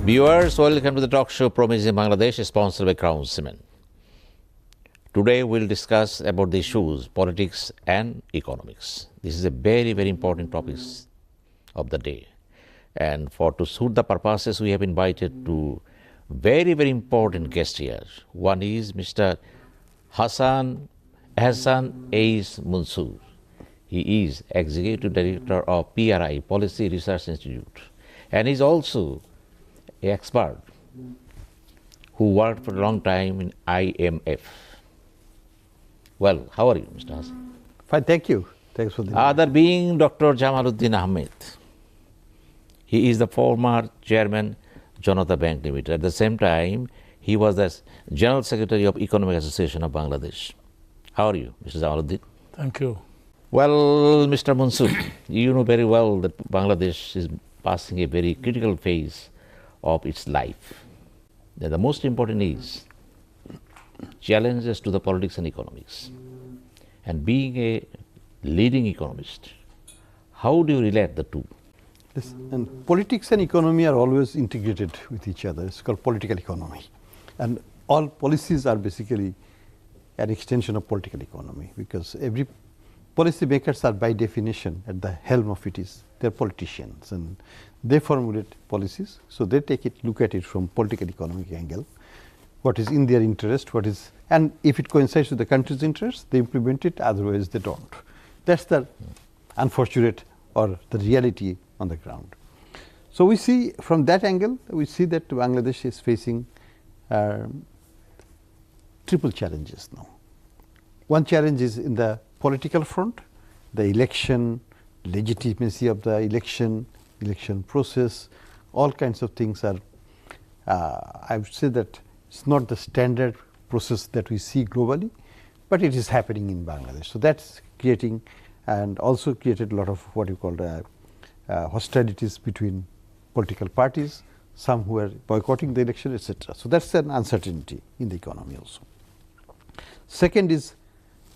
Viewers, welcome to the talk show Promising Bangladesh, sponsored by Crown Cement. Today we'll discuss about the issues, politics and economics. This is a very, very important topic of the day. And to suit the purposes, we have invited two very, very important guests here. One is Mr. Ahsan H.Mansur. He is Executive Director of PRI, Policy Research Institute, and is also an expert who worked for a long time in IMF. Well, how are you, Mr. Ahsan? Fine, thank you. Thanks for the Other being Dr. Jamaluddin Ahmed. He is the former chairman, Janata Bank Limited. At the same time, he was the General Secretary of Economic Association of Bangladesh. How are you, Mr. Jamaluddin? Thank you. Well, Mr. Mansur, you know very well that Bangladesh is passing a very critical phase of its life. The most important is challenges to the politics and economics. And being a leading economist, how do you relate the two? Yes, and politics and economy are always integrated with each other. It's called political economy. And all policies are basically an extension of political economy, because every policy makers are by definition at the helm of it is they're politicians, and they formulate policies. So they look at it from political economic angle. What is in their interest, and if it coincides with the country's interest, they implement it, otherwise they don't. That's the unfortunate or the reality on the ground. So we see from that angle, we see that Bangladesh is facing triple challenges now. One challenge is in the political front, the election, legitimacy of the election process, all kinds of things are, I would say that it's not the standard process that we see globally, but it is happening in Bangladesh. So that's creating, and also created a lot of what you call hostilities between political parties, some who are boycotting the election, etc. So that's an uncertainty in the economy also. Second is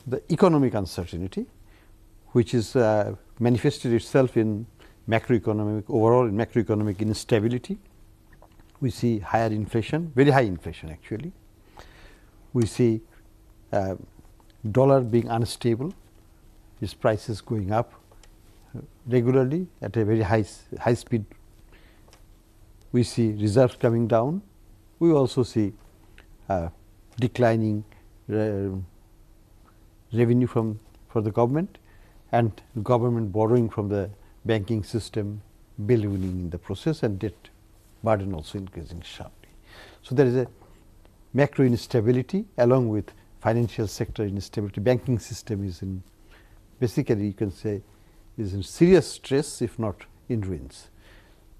the economic uncertainty, which is manifested itself in overall macroeconomic instability. We see higher inflation, very high inflation actually. We see dollar being unstable, its prices going up regularly at a very high speed. We see reserves coming down. We also see declining revenue for the government, and government borrowing from the banking system ballooning in the process, and debt burden also increasing sharply. So there is a macro instability along with financial sector instability. Banking system is in, basically you can say, is in serious stress, if not in ruins.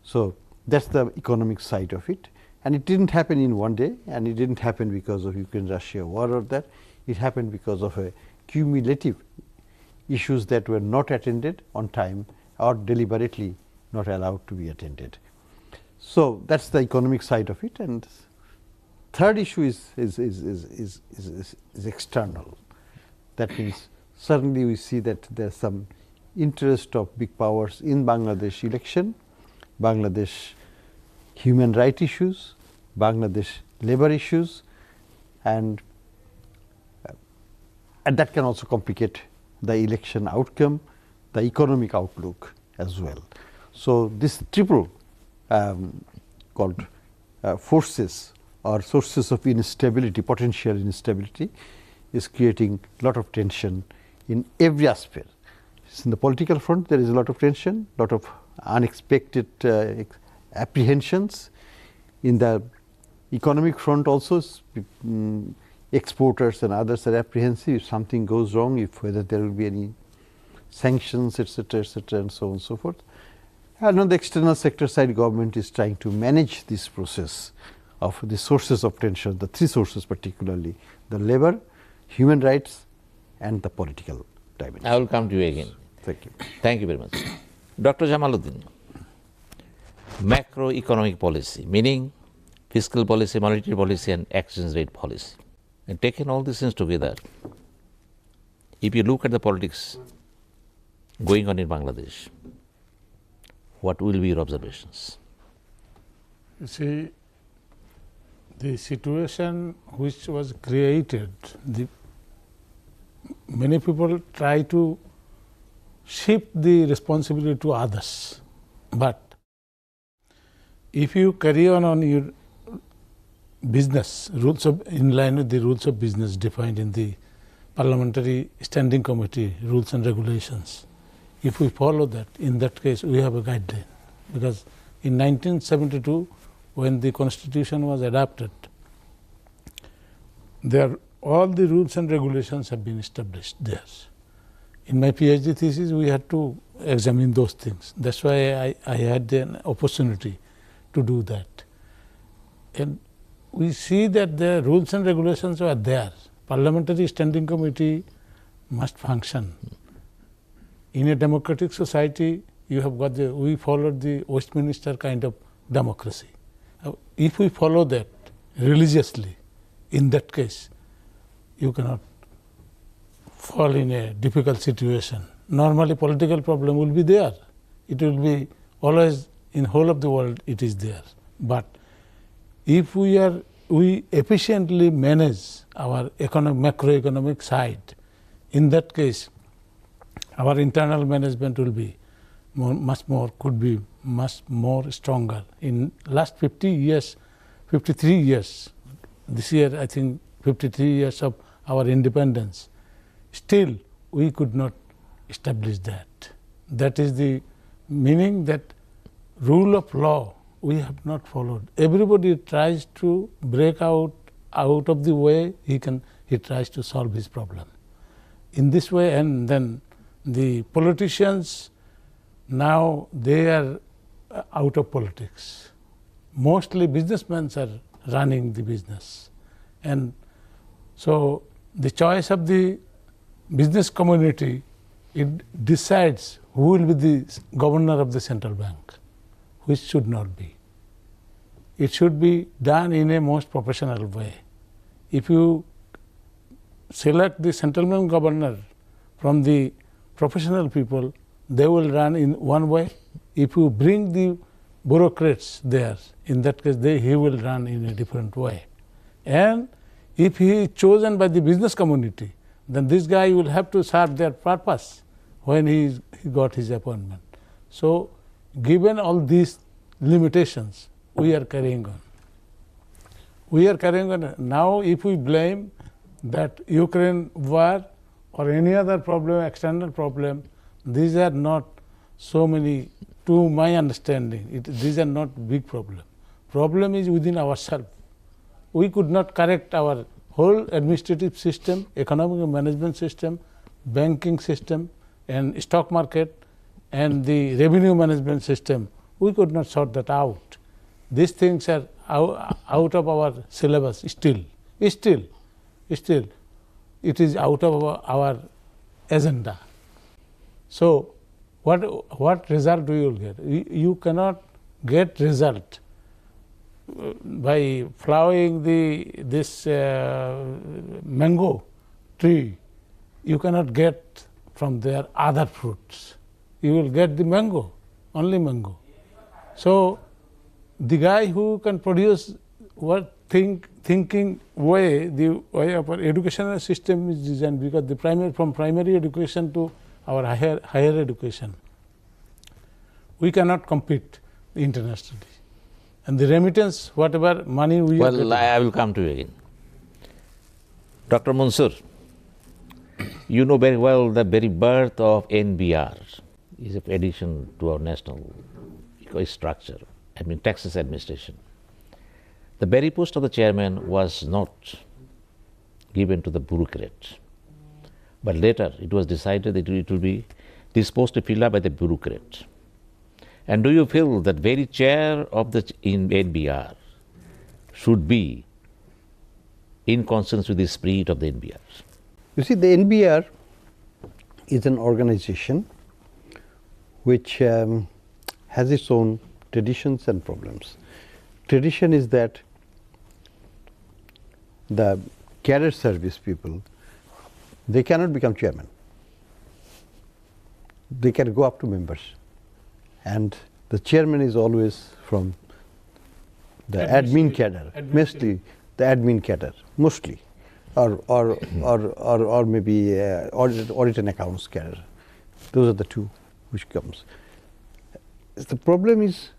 So that's the economic side of it. And it didn't happen in one day, and it didn't happen because of Ukraine-Russia war or that. It happened because of a cumulative issues that were not attended on time or deliberately not allowed to be attended. So that's the economic side of it. And third issue is external. That means certainly we see that there's some interest of big powers in Bangladesh election, Bangladesh human rights issues, Bangladesh labor issues, and that can also complicate the election outcome, the economic outlook as well. So this triple called forces or sources of instability, potential instability, is creating a lot of tension in every aspect. In the political front, there is a lot of tension, a lot of unexpected apprehensions. In the economic front also, exporters and others are apprehensive if something goes wrong, if whether there will be any sanctions, etc., and so on and so forth. And on the external sector side, government is trying to manage this process of the sources of tension, the three sources particularly, the labor, human rights, and the political dimension. I will come to you again. Thank you. Thank you very much. Dr. Jamaluddin, macroeconomic policy, meaning fiscal policy, monetary policy, and exchange rate policy. And taking all these things together, if you look at the politics going on in Bangladesh, what will be your observations? You see, the situation which was created, many people try to shift the responsibility to others. But if you carry on your business, in line with the rules of business defined in the Parliamentary Standing Committee rules and regulations, if we follow that, in that case we have a guideline. Because in 1972, when the Constitution was adopted, all the rules and regulations have been established there. In my PhD thesis, we had to examine those things. That's why I had an opportunity to do that. And we see that the rules and regulations were there. Parliamentary Standing Committee must function. In a democratic society, you have got we followed the Westminster kind of democracy. If we follow that religiously, in that case, you cannot fall in a difficult situation. Normally, political problem will be there. It will be always in whole of the world. It is there. But if we efficiently manage our macroeconomic side, in that case, our internal management will be could be much more stronger. In last 53 years, this year I think 53 years of our independence, still we could not establish that. That is the meaning that rule of law we have not followed. Everybody tries to break out of the way he tries to solve his problem. In this way, and then the politicians, now they are out of politics. Mostly businessmen are running the business. And so the choice of the business community, it decides who will be the governor of the central bank, which should not be. It should be done in a most professional way. If you select the central bank governor from the professional people, they will run in one way. If you bring the bureaucrats there, in that case he will run in a different way. And if he is chosen by the business community, then this guy will have to serve their purpose when he got his appointment. So given all these limitations, we are carrying on. We are carrying on. Now if we blame that Ukraine war or any other problem, external problem, these are not so many, to my understanding, these are not big problem. Problem is within ourselves. We could not correct our whole administrative system, economic management system, banking system, and stock market, and the revenue management system. We could not sort that out. These things are out of our syllabus still. It is out of our agenda. So what result do you get? You cannot get result by plowing this mango tree. You cannot get from there other fruits. You will get the mango, only mango. So the guy who can produce thinking way, the way of our educational system is designed, because from primary education to our higher education, we cannot compete internationally. And the remittance, whatever money we are getting. Well, I will come to you again. Dr. Mansur, you know very well the very birth of NBR is an addition to our national structure, taxes administration. The very post of the chairman was not given to the bureaucrat, but later it was decided that it will be this post to be filled up by the bureaucrat. And do you feel that very chair of the NBR should be in consonance with the spirit of the NBR? You see, the NBR is an organization which has its own traditions and problems. Tradition is that the career service people, they cannot become chairman. They can go up to members. And the chairman is always from the admin cadre, mostly the admin cadre, mostly, or maybe audit and accounts cadre. Those are the two which comes. The problem is,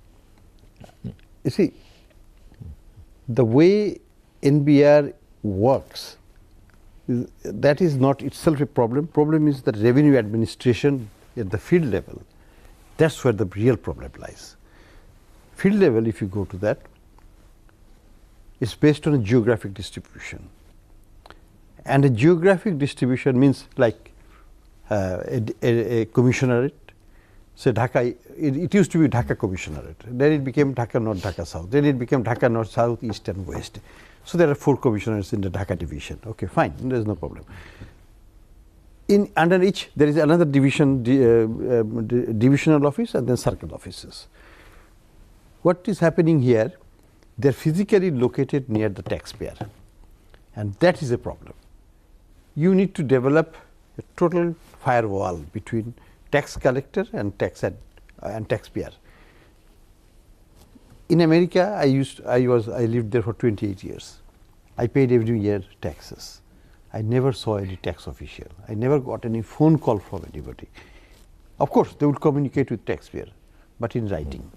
you see, the way NBR works, that is not itself a problem. Problem is the revenue administration at the field level. That's where the real problem lies. Field level, if you go to that, is based on a geographic distribution. And a geographic distribution means like a commissionerate. Say Dhaka, it used to be Dhaka commissionerate. Then it became Dhaka North, Dhaka South. Then it became Dhaka North, South, East and West. So there are 4 commissioners in the Dhaka division. Okay, fine, there is no problem. Under each, there is another division, divisional office and then circle offices. What is happening here? They are physically located near the taxpayer, and that is a problem. You need to develop a total firewall between tax collector and taxpayer. In America, I lived there for 28 years. I paid every year taxes. I never saw any tax official. I never got any phone call from anybody. Of course, they would communicate with taxpayer, but in writing.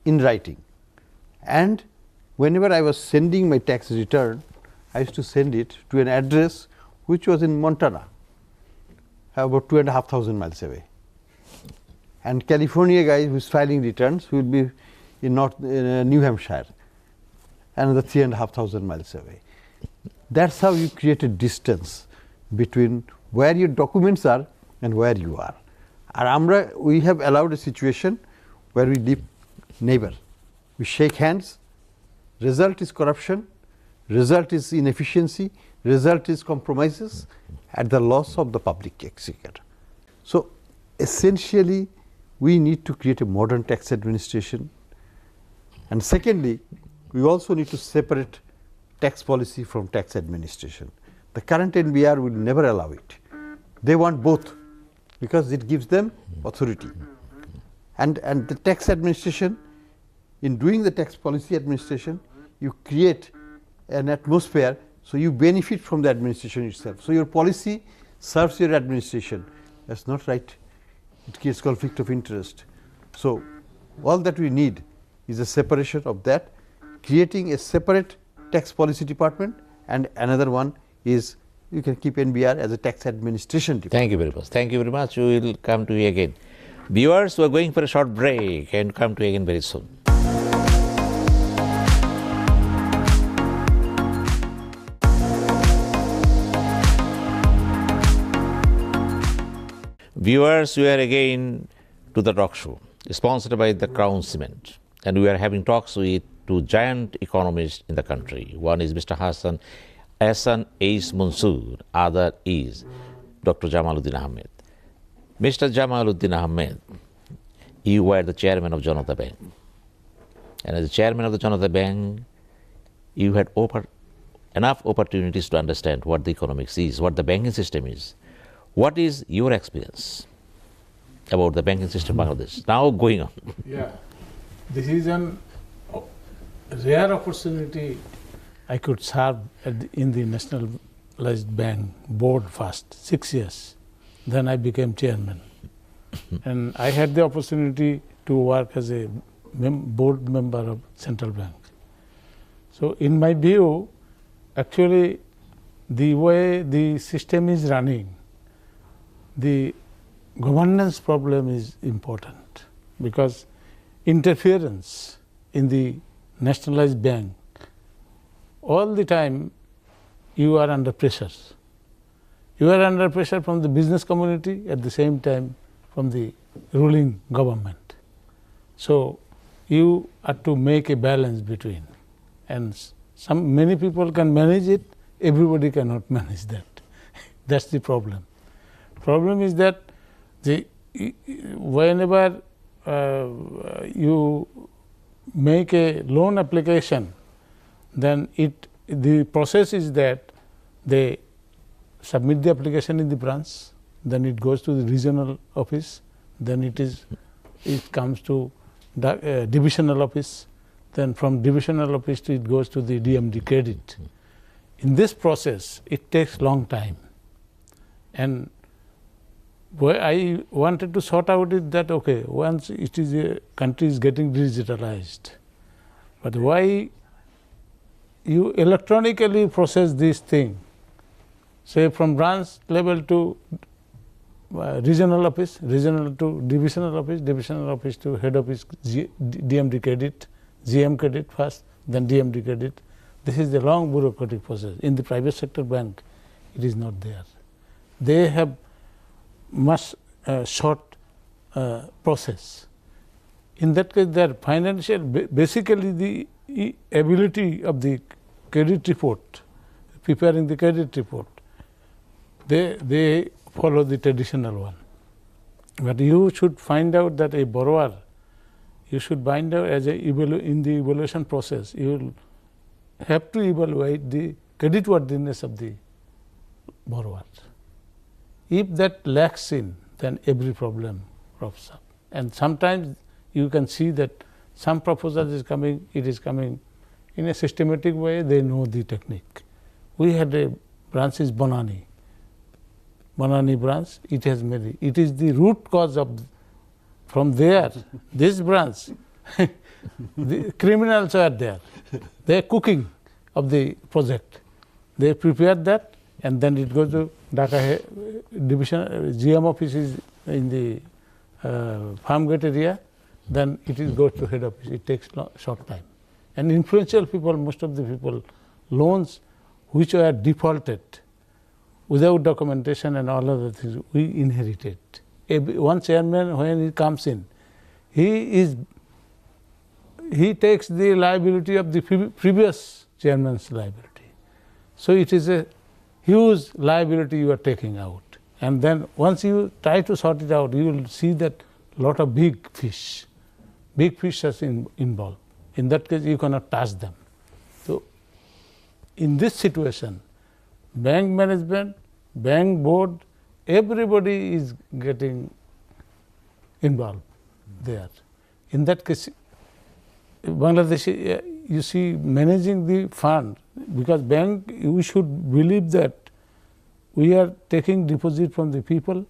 In writing. And whenever I was sending my tax return, I used to send it to an address which was in Montana, about 2,500 miles away. And California guy who is filing returns will be in New Hampshire, another 3,500 miles away. That's how you create a distance between where your documents are and where you are. And we have allowed a situation where we live neighbor. We shake hands, result is corruption, result is inefficiency, result is compromises at the loss of the public exchequer. So essentially, we need to create a modern tax administration. And secondly, we also need to separate tax policy from tax administration. The current NBR will never allow it. They want both because it gives them authority. And the tax administration, in doing the tax policy administration, you create an atmosphere so you benefit from the administration itself. So your policy serves your administration. That's not right. It creates conflict of interest. So all that we need is a separation of that, creating a separate tax policy department, and another one is you can keep NBR as a tax administration department. Thank you very much. Thank you very much. We will come to you again. Viewers, we are going for a short break and come to you again very soon. Viewers, we are again to the talk show, sponsored by the Crown Cement. And we are having talks with 2 giant economists in the country. One is Mr. Ahsan H.Mansur, other is Dr. Jamaluddin Ahmed. Mr. Jamaluddin Ahmed, you were the chairman of Janata Bank. And as the chairman of the Janata Bank, you had enough opportunities to understand what the economics is, what the banking system is. What is your experience about the banking system in Bangladesh now going on? Yeah, this is an rare opportunity. I could serve in the Nationalized Bank board first, 6 years. Then I became chairman. And I had the opportunity to work as a board member of Central Bank. So in my view, actually, the way the system is running, the governance problem is important, because interference in the nationalized bank, all the time you are under pressure. You are under pressure from the business community, at the same time from the ruling government. So you have to make a balance between, and many people can manage it, everybody cannot manage that. That's the problem. Problem is that whenever you make a loan application, then the process is that they submit the application in the branch, then it goes to the regional office, then it comes to the divisional office, then from divisional office to it goes to the DMD credit. In this process, it takes long time. And where I wanted to sort out it that, okay, once it is a country is getting digitalized, but why you electronically process this thing, say from branch level to regional office, regional to divisional office to head office, DMD credit, GM credit first, then DMD credit. This is the long bureaucratic process. In the private sector bank, it is not there. They have much short process. In that case, their financial, basically the ability of the credit report, preparing the credit report, they follow the traditional one. But you should find out that a borrower, you should find out as in the evaluation process, you will have to evaluate the creditworthiness of the borrower. If that lacks in, then every problem crops up. And sometimes you can see that some proposal is coming, it is coming in a systematic way, they know the technique. We had a branch is Banani branch, it has made it is the root cause of, from there, this branch, the criminals are there. They are cooking of the project. They prepared that and then it goes to Dhaka division, GM office is in the Farmgate area, then it is goes to head office. It takes short time. And influential people, most of the people, loans which were defaulted without documentation and all other things, we inherited. One chairman, when he comes in, he takes the liability of the previous chairman's liability. So it is a huge liability you are taking out. And then once you try to sort it out, you will see that lot of big fish are involved. In that case, you cannot touch them. So in this situation, bank management, bank board, everybody is getting involved there. In that case, Bangladesh, you see, managing the fund, because bank, we should believe that we are taking deposit from the people,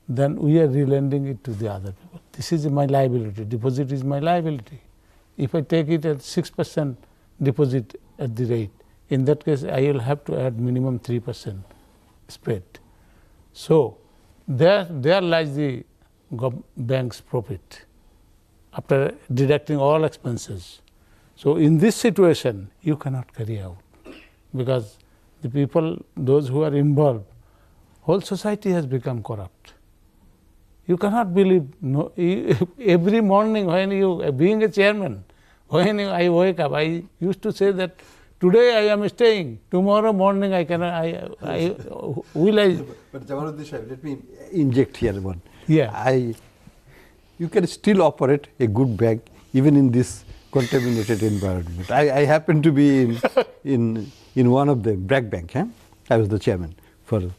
then we are relending it to the other people. This is my liability. Deposit is my liability. If I take it at 6% deposit at the rate, in that case, I will have to add minimum 3% spread. So there lies the bank's profit after deducting all expenses. So in this situation, you cannot carry out, because the people, those who are involved, whole society has become corrupt. You cannot believe, no, every morning when you, being a chairman, when I wake up, I used to say that today I am staying, tomorrow morning I cannot, will I? But Jamaluddin, let me inject here one. Yeah. You can still operate a good bank even in this contaminated environment. I happen to be in one of the Bragg Bank. I was the chairman for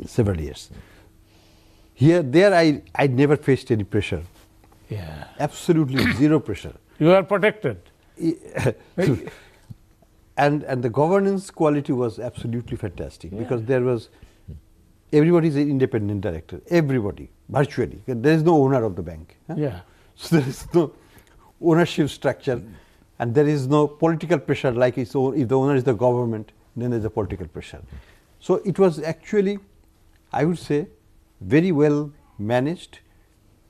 several years. There I never faced any pressure. Yeah. Absolutely zero pressure. You are protected. And the governance quality was absolutely fantastic, because there was, everybody is an independent director, everybody, virtually. There is no owner of the bank. Yeah. So there is no ownership structure, and there is no political pressure like if the owner is the government, then there is a political pressure. So it was actually, I would say, very well managed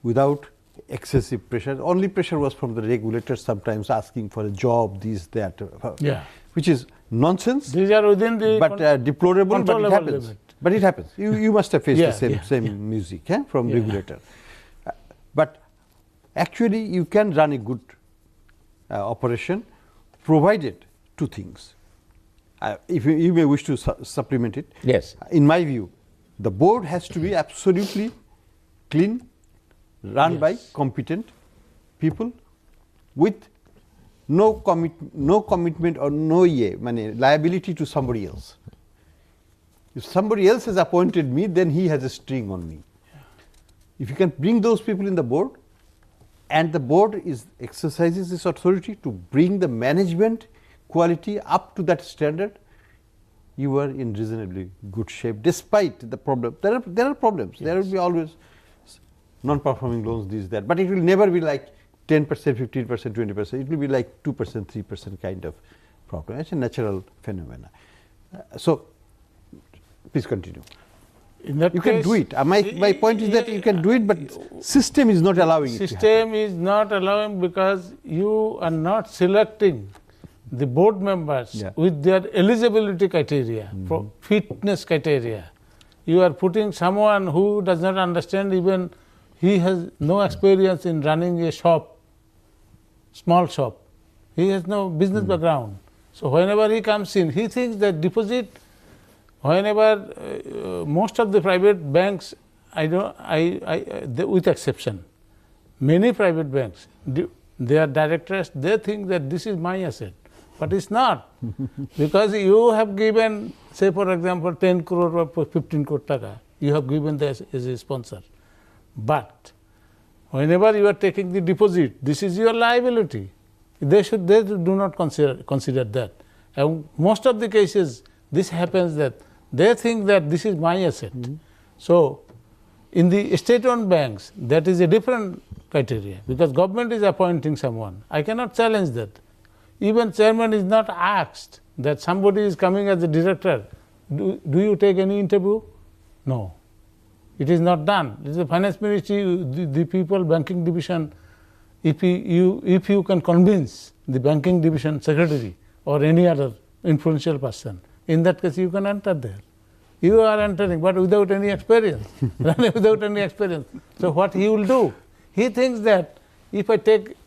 without excessive pressure. Only pressure was from the regulators, sometimes asking for a job, this, that, which is nonsense. These are within the deplorable, but it happens. Limit. But it happens. You must have faced the same music from regulator. But actually, you can run a good operation, provided two things. If you may wish to supplement it. Yes. In my view, the board has to be absolutely clean, run by competent people with no commitment or no liability to somebody else. If somebody else has appointed me, then he has a string on me. If you can bring those people in the board, and the board exercises this authority to bring the management quality up to that standard, you are in reasonably good shape despite the problem. There are problems. Yes. There will be always non-performing loans, this, that, but it will never be like 10%, 15%, 20%. It will be like 2%, 3% kind of problem. It's a natural phenomena. So, please continue. In that you case, can do it. My point is that you can do it, but system is not allowing it to happen. System is not allowing because you are not selecting the board members with their eligibility criteria, fitness criteria. You are putting someone who does not understand, even he has no experience in running a shop, small shop. He has no business background. So whenever he comes in, he thinks that deposit, whenever most of the private banks, with exception, many private banks, their directors, they think that this is my asset. But it's not, because you have given, say for example, 10 crore or 15 crore taka, you have given this as a sponsor. But whenever you are taking the deposit, this is your liability. They do not consider that. And most of the cases, this happens that they think that this is my asset. So in the state-owned banks, that is a different criteria, because government is appointing someone. I cannot challenge that. Even chairman is not asked that somebody is coming as a director. Do you take any interview? No. It is not done. It is the finance ministry, the people, banking division. If you can convince the banking division secretary or any other influential person, in that case you can enter there. You are entering, but without any experience. Without any experience. So what he will do? He thinks that if I take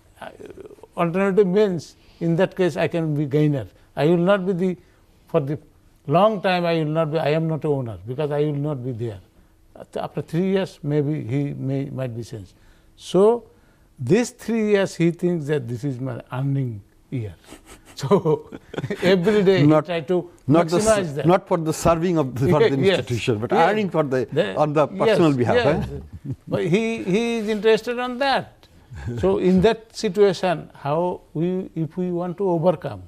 alternative means, in that case I can be gainer. I will not be for the long time I am not an owner, because I will not be there. After 3 years, maybe he might be changed. So these 3 years he thinks that this is my earning year. So every day he try to maximize that. Not for the serving of the institution, but earning for on the personal behalf. Yes. But he is interested on that. So in that situation, if we want to overcome,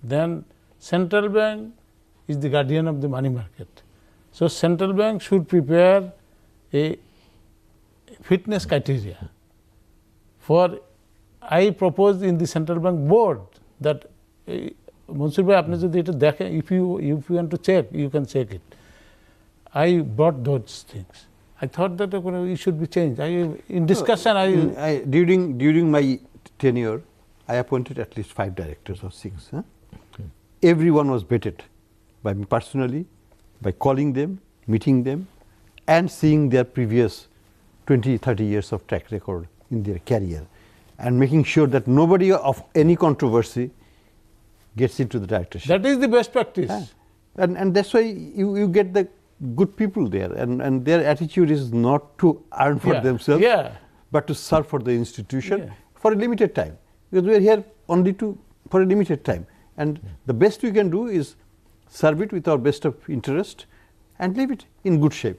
then central bank is the guardian of the money market. So central bank should prepare a fitness criteria. For I propose in the central bank board that Mansur bhai, apne jodi eta dekhen, if you want to check, you can check it. I brought those things. I thought that it should be changed. In discussion, during my tenure, I appointed at least 5 directors or 6. Everyone was vetted by me personally, by calling them, meeting them, and seeing their previous 20, 30 years of track record in their career, and making sure that nobody of any controversy gets into the directorship. That is the best practice. And that's why you get the good people there, and their attitude is not to earn for themselves, but to serve for the institution for a limited time, because we are here only for a limited time, and the best we can do is serve it with our best of interest and leave it in good shape.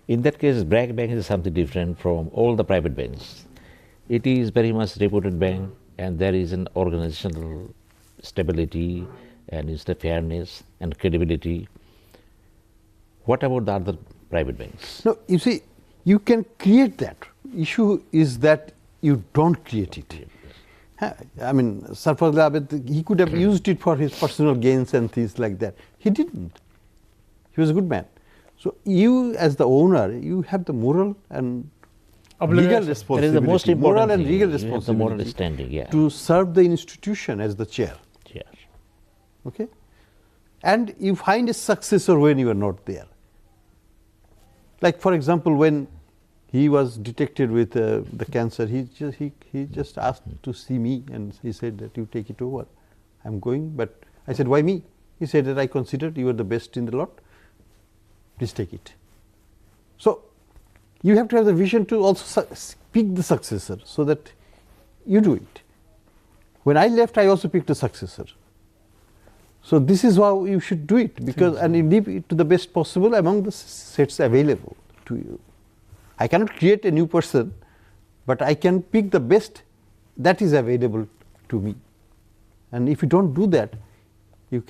In that case, BRAC Bank is something different from all the private banks. It is very much reputed bank, and there is an organizational stability and is the fairness and credibility. What about the other private banks? No, you see, you can create that. Issue is that you don't create it. I mean, Sarfraz Abed, he could have used it for his personal gains and things like that. He didn't. He was a good man. So you, as the owner, you have the moral and legal responsibility. That is the most important moral and thing. legal You have the responsibility moral standing, to serve the institution as the chair. Yes. Okay? And you find a successor when you are not there. Like, for example, when he was detected with the cancer, he just asked to see me, and he said that you take it over. I'm going, but I said, why me? He said that I considered you are the best in the lot. Please take it. So you have to have the vision to also pick the successor so that you do it. When I left, I also picked a successor. So this is how you should do it, because and you leave it to the best possible among the sets available to you. I cannot create a new person but I can pick the best that is available to me. And if you don't do that, you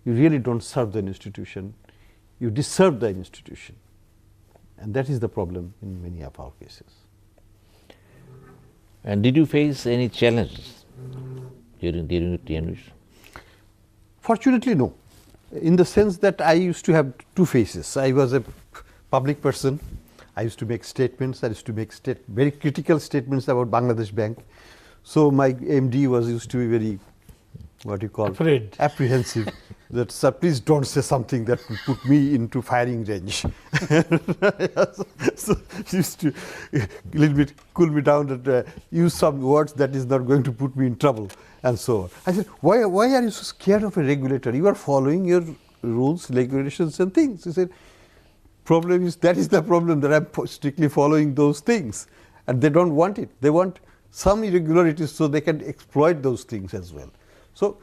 really don't serve the institution. You disserve the institution. And that is the problem in many of our cases. And did you face any challenges during your tenure? Fortunately, no. In the sense that I used to have two faces. I was a public person. I used to make statements. I used to make very critical statements about Bangladesh Bank. So my MD used to be very, afraid, apprehensive. That, sir, please don't say something that will put me into firing range. So he used to a little bit cool me down, that use some words that is not going to put me in trouble, and so on. I said, why are you so scared of a regulator? You are following your rules, regulations and things. He said, that is the problem, that I'm strictly following those things. And they don't want it. They want some irregularities so they can exploit those things as well. So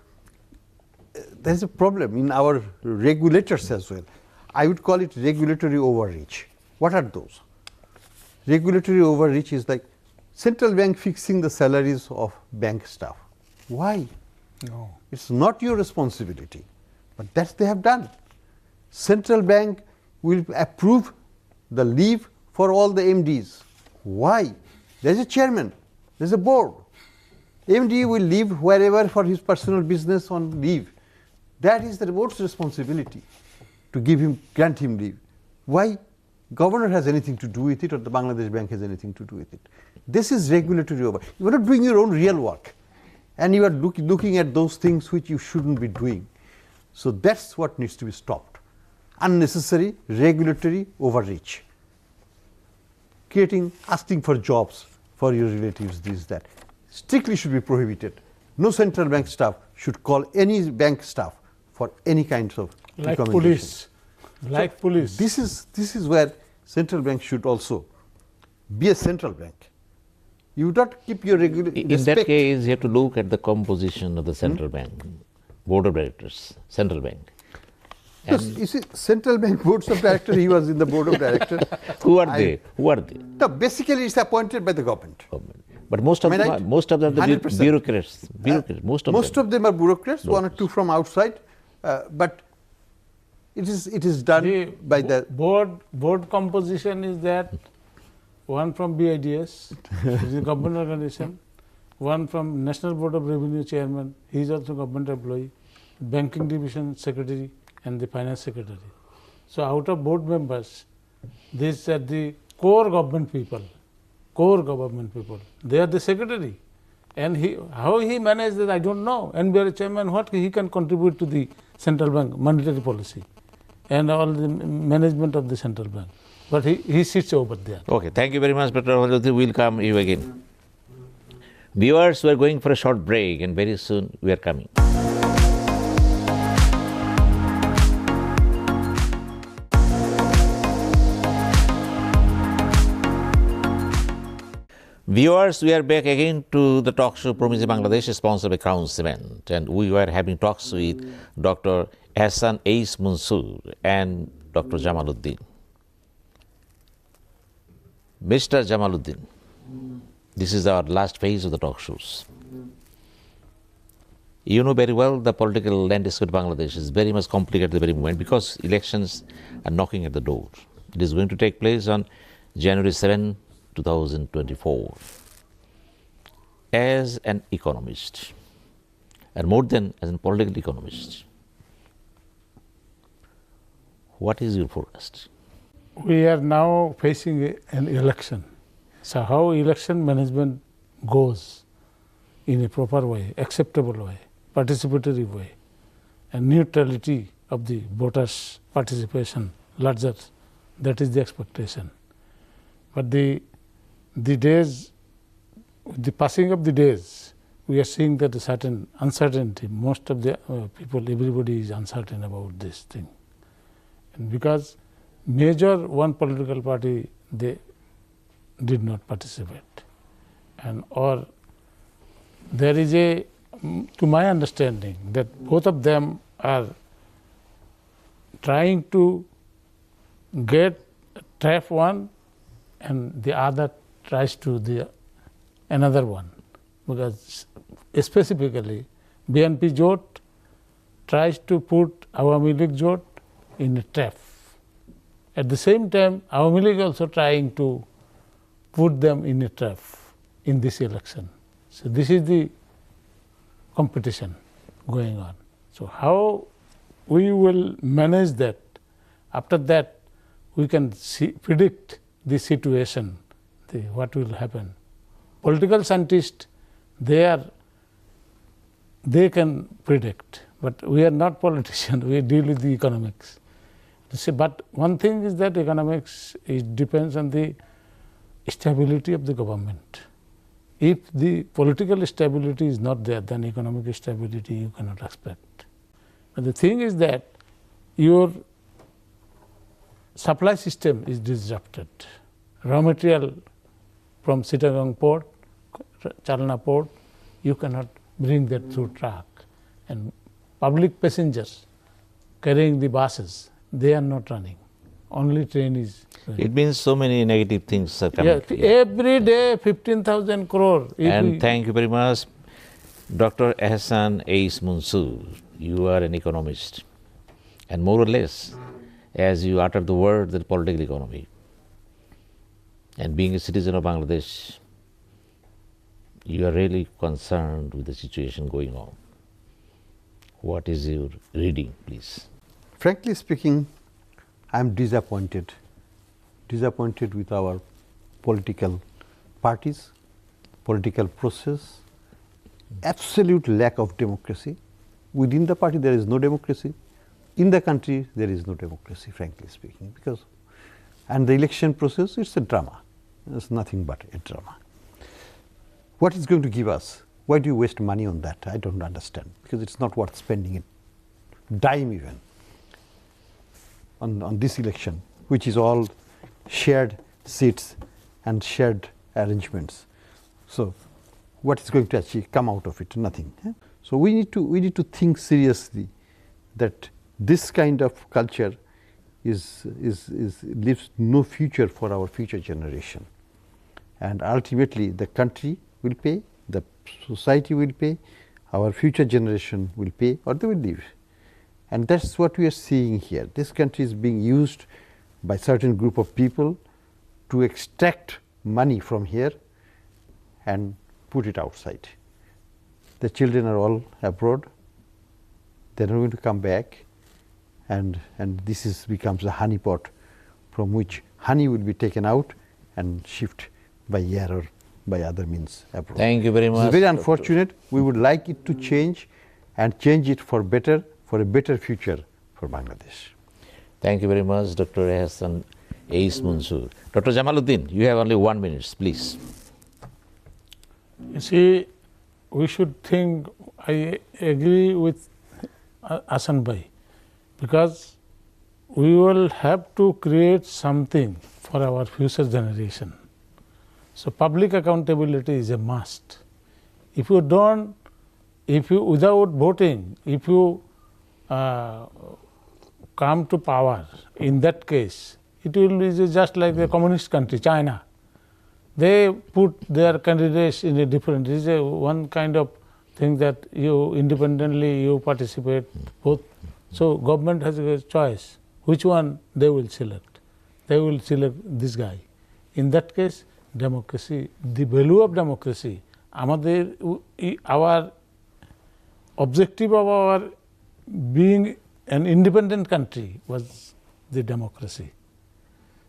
there's a problem in our regulators as well. I would call it regulatory overreach. What are those? Regulatory overreach is like central bank fixing the salaries of bank staff. Why? No. It's not your responsibility, but that they have done. Central bank will approve the leave for all the MDs. Why? There's a chairman, there's a board. MD will leave wherever for his personal business on leave. That is the board's responsibility to grant him leave. Why? Governor has anything to do with it, or the Bangladesh Bank has anything to do with it. This is regulatory over. You are not doing your own real work, and you are looking at those things which you shouldn't be doing. So that's what needs to be stopped. Unnecessary regulatory overreach. Asking for jobs for your relatives, this, that. Strictly should be prohibited. No central bank staff should call any bank staff for any kinds of police. Like police. This is where central bank should also be a central bank. You would not keep your In that case, you have to look at the composition of the central bank, board of directors, central bank. Yes, you see, central bank boards of directors, he was in the board of directors. Who are they? No, basically it's appointed by the government. But most of them are the 100%. bureaucrats. Most of them are bureaucrats, one or two from outside, but it is done by the board composition is that one from BIDS, which is a government organization, one from National Board of Revenue Chairman, he is also government employee, Banking Division Secretary and the Finance Secretary. So out of board members, these are the core government people. They are the secretary. And how he managed that, I don't know. NBR chairman, what he can contribute to the central bank monetary policy and all the management of the central bank. But he sits over there. Okay, thank you very much, Dr. Jamaluddin. We'll come to you again. Viewers, we are going for a short break, and very soon we are coming. Viewers, we are back again to the talk show Promise Bangladesh, sponsored by Crown Cement, and we were having talks with Dr. Ahsan H.Mansur and Dr. Jamaluddin. Mr. Jamaluddin, this is our last phase of the talk shows. You know very well the political landscape of Bangladesh is very much complicated at the very moment because elections are knocking at the door. It is going to take place on January 7, 2024. As an economist, and more than as a political economist, what is your forecast? We are now facing an election. So how election management goes in a proper way, acceptable way, participatory way, and neutrality of the voters' participation larger, that is the expectation. But the passing of the days, we are seeing that a certain uncertainty. Most of the people, everybody is uncertain about this thing. And because major one political party, they did not participate. And or there is to my understanding, that both of them are trying to trap one, and the other tries to another one, because specifically BNP Jot tries to put Awami League Jot in a trap. At the same time, Awami League also trying to put them in a trap in this election. So this is the competition going on. So how we will manage that? After that, we can predict the situation, what will happen. Political scientists, they can predict, but we are not politicians. We deal with the economics. But one thing is that economics depends on the stability of the government. If the political stability is not there, then economic stability you cannot expect. But the thing is that your supply system is disrupted. Raw material from Chittagong port, Chalna port, you cannot bring that through truck. And public passengers carrying the buses, they are not running. Only train is running. It means so many negative things are coming. Yeah, every day 15,000 crore. And thank you very much, Dr. Ahsan H.Mansur. You are an economist. And more or less, as you uttered the word, the political economy. And being a citizen of Bangladesh, you are really concerned with the situation going on. What is your reading, please? Frankly speaking, I am disappointed with our political parties, political process, absolute lack of democracy. Within the party there is no democracy. In the country there is no democracy, frankly speaking, and the election process, it's a drama. It's nothing but a drama. What is going to give us? Why do you waste money on that? I don't understand, because it's not worth spending a dime even on this election, which is all shared seats and shared arrangements. So what is going to come out of it? Nothing. So we need to think seriously that this kind of culture leaves no future for our future generation. And ultimately the country will pay, the society will pay, our future generation will pay, or they will leave. And that's what we are seeing here. This country is being used by certain group of people to extract money from here and put it outside. The children are all abroad. They're not going to come back. And this becomes a honeypot from which honey will be taken out and shipped by air or by other means abroad. Thank you very much. It's very unfortunate. We would like it to change, and change it for better, for a better future for Bangladesh. Thank you very much, Dr. Ahsan H.Mansur. Dr. Jamaluddin, you have only 1 minute, please. You see, we should think, I agree with Ahsan Bhai, because we will have to create something for our future generation. So public accountability is a must. If you don't, without voting, if you come to power, in that case, it will be just like the communist country, China. They put their candidates in a different, this is one kind of thing that you independently, you participate both. So government has a choice, which one they will select. They will select this guy. In that case, democracy, the value of democracy, our objective of our being an independent country was the democracy.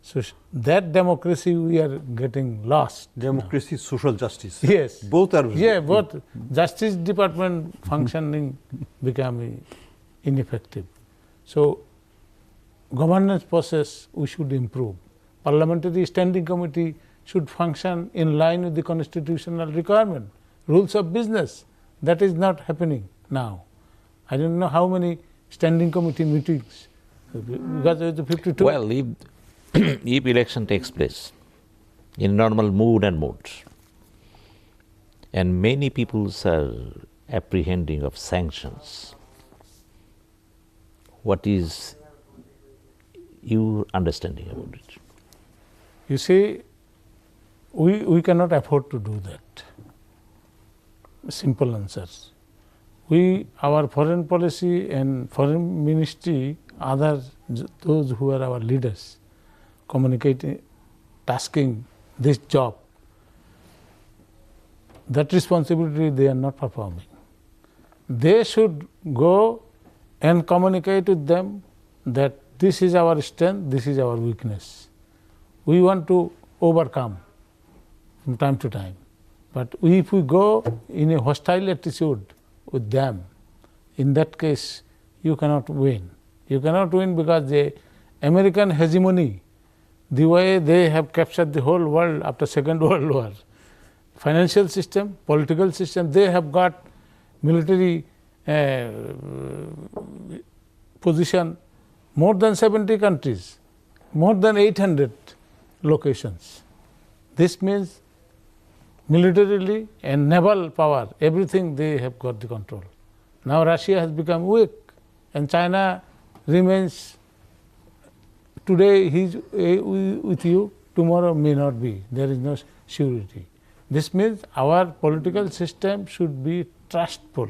So that democracy we are getting lost. Democracy, social justice. Yes. Both are. Yeah, both. Justice department functioning becoming ineffective. So governance process we should improve. Parliamentary standing committee should function in line with the constitutional requirement. Rules of business, that is not happening now. I don't know how many standing committee meetings, because of the 52. Well, if election takes place in normal mood and moods, and many people are apprehending of sanctions, what is your understanding about it? You see, we cannot afford to do that. simple answers. Our foreign policy and foreign ministry, those who are our leaders, communicating, tasking this job, that responsibility they are not performing. They should go and communicate with them that this is our strength, this is our weakness. We want to overcome from time to time. But if we go in a hostile attitude with them, in that case, you cannot win. You cannot win because the American hegemony, the way they have captured the whole world after Second World War, financial system, political system, they have got military position more than 70 countries, more than 800 locations. This means militarily and naval power, everything they have got the control. Now Russia has become weak and China remains, today he is with you, tomorrow may not be. There is no surety. This means our political system should be trustful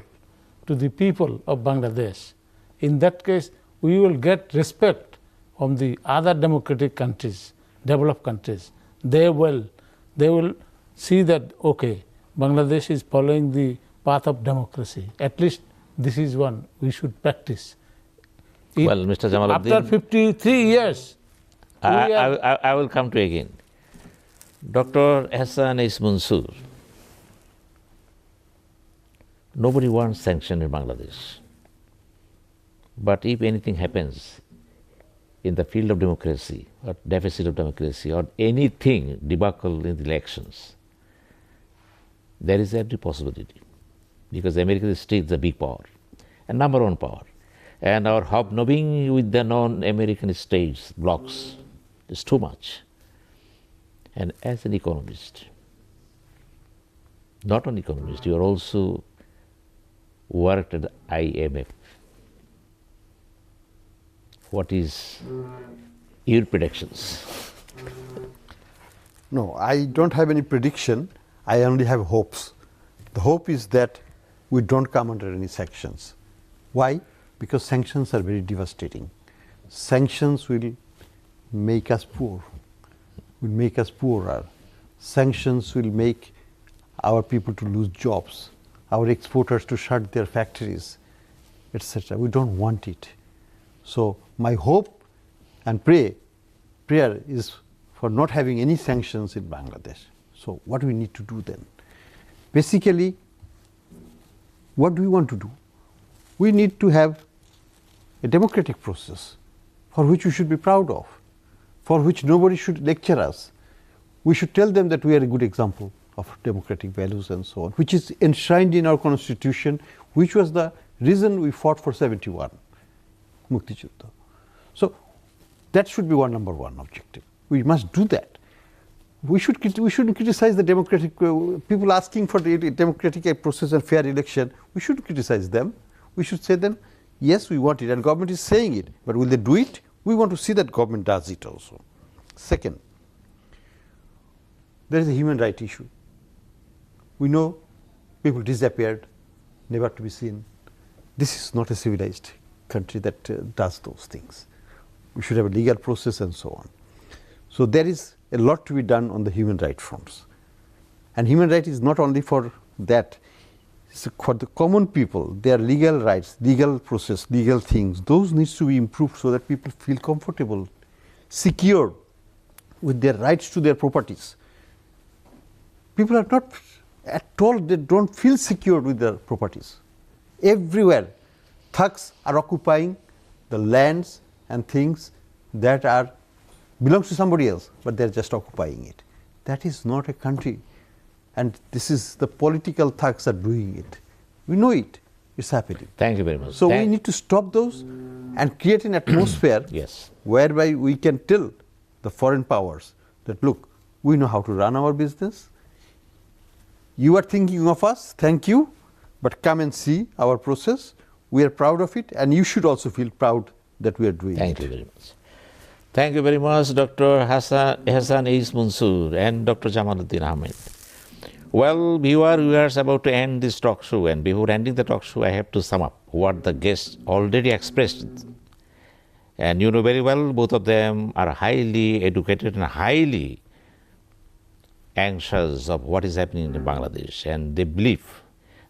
to the people of Bangladesh. In that case, we will get respect from the other democratic countries, developed countries. They will see that, okay, Bangladesh is following the path of democracy. At least this is one we should practice. Well, Mr. Jamaluddin, after 53 years, I will come to you again. Dr. Ahsan H.Mansur, nobody wants sanction in Bangladesh. But if anything happens in the field of democracy, or deficit of democracy, or anything debacle in the elections, there is every possibility. Because America is still the big power, and number one power. And our hobnobbing with the non-American states, blocs, is too much. And as an economist, not an economist, you are also worked at the IMF. What is your predictions? No, I don't have any prediction. I only have hopes. The hope is that we don't come under any sanctions. Why? Because sanctions are very devastating. Sanctions will make us poor, will make us poorer. Sanctions will make our people to lose jobs, our exporters to shut their factories, etc. We don't want it. So my hope and prayer is for not having any sanctions in Bangladesh. So what do we need to do then? Basically, what do we want to do? We need to have a democratic process for which we should be proud of, for which nobody should lecture us. We should tell them that we are a good example of democratic values and so on, which is enshrined in our constitution, which was the reason we fought for 71, Mukti Juddha. So that should be number one objective. We must do that. We shouldn't criticize the democratic people asking for the democratic process and fair election. We shouldn't criticize them. We should say them, yes, we want it, and government is saying it, but will they do it? We want to see that government does it also. Second, there is a human rights issue. We know people disappeared, never to be seen. This is not a civilized country that does those things. We should have a legal process and so on. So there is a lot to be done on the human rights fronts. And human rights is not only for that, it's for the common people, their legal rights, legal process, legal things, those needs to be improved so that people feel comfortable, secure with their rights to their properties. People are not at all, they don't feel secure with their properties. Everywhere, thugs are occupying the lands and things that belongs to somebody else, but they're just occupying it. That is not a country. And this is the political thugs are doing it. We know it. It's happening. Thank you very much. So we need to stop those and create an atmosphere yes, whereby we can tell the foreign powers that, look, we know how to run our business. You are thinking of us, thank you, but come and see our process. We are proud of it, and you should also feel proud that we are doing it. Thank you very much. Thank you very much, Dr. Ahsan H.Mansur and Dr. Jamaluddin Ahmed. Well, we are about to end this talk show, and before ending the talk show, I have to sum up what the guests already expressed. And you know very well, both of them are highly educated and highly anxious of what is happening in Bangladesh, and they believe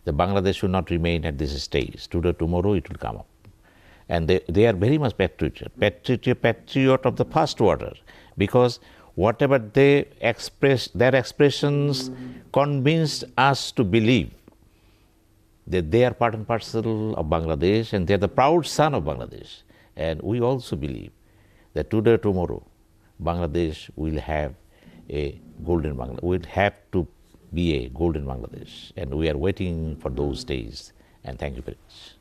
that Bangladesh should not remain at this stage. Today, tomorrow, it will come up. And they are very much patriot of the first order, because whatever they express, their expressions convinced us to believe that they are part and parcel of Bangladesh and they are the proud son of Bangladesh. And we also believe that today, tomorrow, Bangladesh will have a golden Bangladesh, will have to be a golden Bangladesh. And we are waiting for those days. And thank you very much.